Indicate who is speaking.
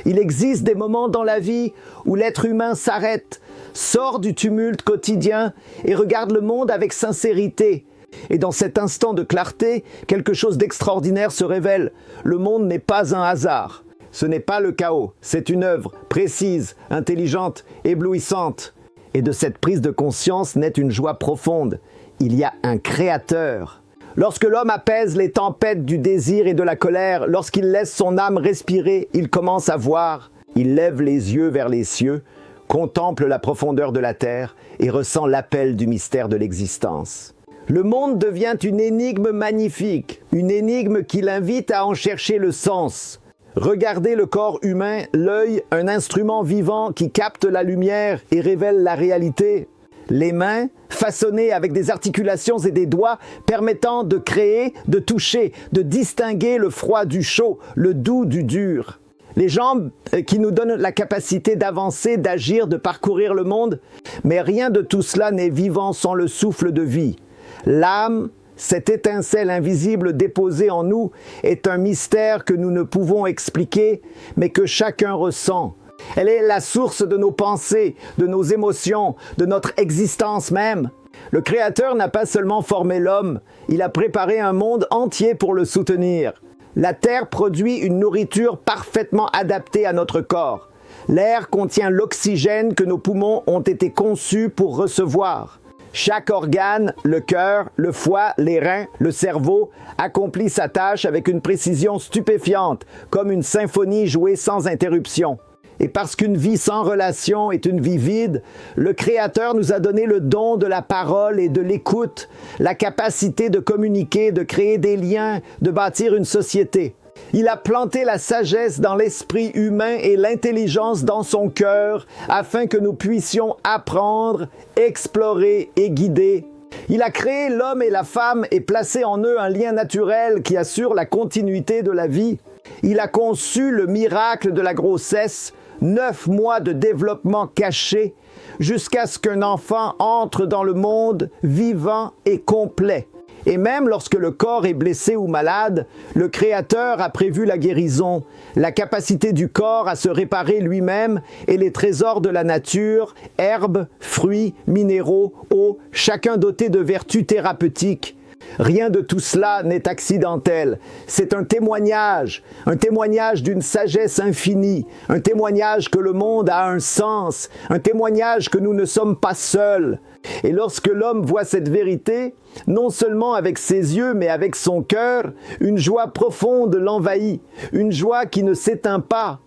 Speaker 1: Il existe des moments dans la vie où l'être humain s'arrête, sort du tumulte quotidien et regarde le monde avec sincérité. Et dans cet instant de clarté, quelque chose d'extraordinaire se révèle. Le monde n'est pas un hasard. Ce n'est pas le chaos, c'est une œuvre précise, intelligente, éblouissante. Et de cette prise de conscience naît une joie profonde. Il y a un créateur. Lorsque l'homme apaise les tempêtes du désir et de la colère, lorsqu'il laisse son âme respirer, il commence à voir. Il lève les yeux vers les cieux, contemple la profondeur de la terre et ressent l'appel du mystère de l'existence. Le monde devient une énigme magnifique, une énigme qui l'invite à en chercher le sens. Regardez le corps humain, l'œil, un instrument vivant qui capte la lumière et révèle la réalité. Les mains, façonnées avec des articulations et des doigts permettant de créer, de toucher, de distinguer le froid du chaud, le doux du dur. Les jambes qui nous donnent la capacité d'avancer, d'agir, de parcourir le monde. Mais rien de tout cela n'est vivant sans le souffle de vie. L'âme, cette étincelle invisible déposée en nous, est un mystère que nous ne pouvons expliquer, mais que chacun ressent. Elle est la source de nos pensées, de nos émotions, de notre existence même. Le Créateur n'a pas seulement formé l'homme, il a préparé un monde entier pour le soutenir. La terre produit une nourriture parfaitement adaptée à notre corps. L'air contient l'oxygène que nos poumons ont été conçus pour recevoir. Chaque organe, le cœur, le foie, les reins, le cerveau, accomplit sa tâche avec une précision stupéfiante, comme une symphonie jouée sans interruption. Et parce qu'une vie sans relation est une vie vide, le Créateur nous a donné le don de la parole et de l'écoute, la capacité de communiquer, de créer des liens, de bâtir une société. Il a planté la sagesse dans l'esprit humain et l'intelligence dans son cœur afin que nous puissions apprendre, explorer et guider. Il a créé l'homme et la femme et placé en eux un lien naturel qui assure la continuité de la vie. Il a conçu le miracle de la grossesse, 9 mois de développement caché, jusqu'à ce qu'un enfant entre dans le monde vivant et complet. Et même lorsque le corps est blessé ou malade, le Créateur a prévu la guérison, la capacité du corps à se réparer lui-même et les trésors de la nature, herbes, fruits, minéraux, eau, chacun doté de vertus thérapeutiques. Rien de tout cela n'est accidentel. C'est un témoignage d'une sagesse infinie, un témoignage que le monde a un sens, un témoignage que nous ne sommes pas seuls. Et lorsque l'homme voit cette vérité, non seulement avec ses yeux, mais avec son cœur, une joie profonde l'envahit, une joie qui ne s'éteint pas,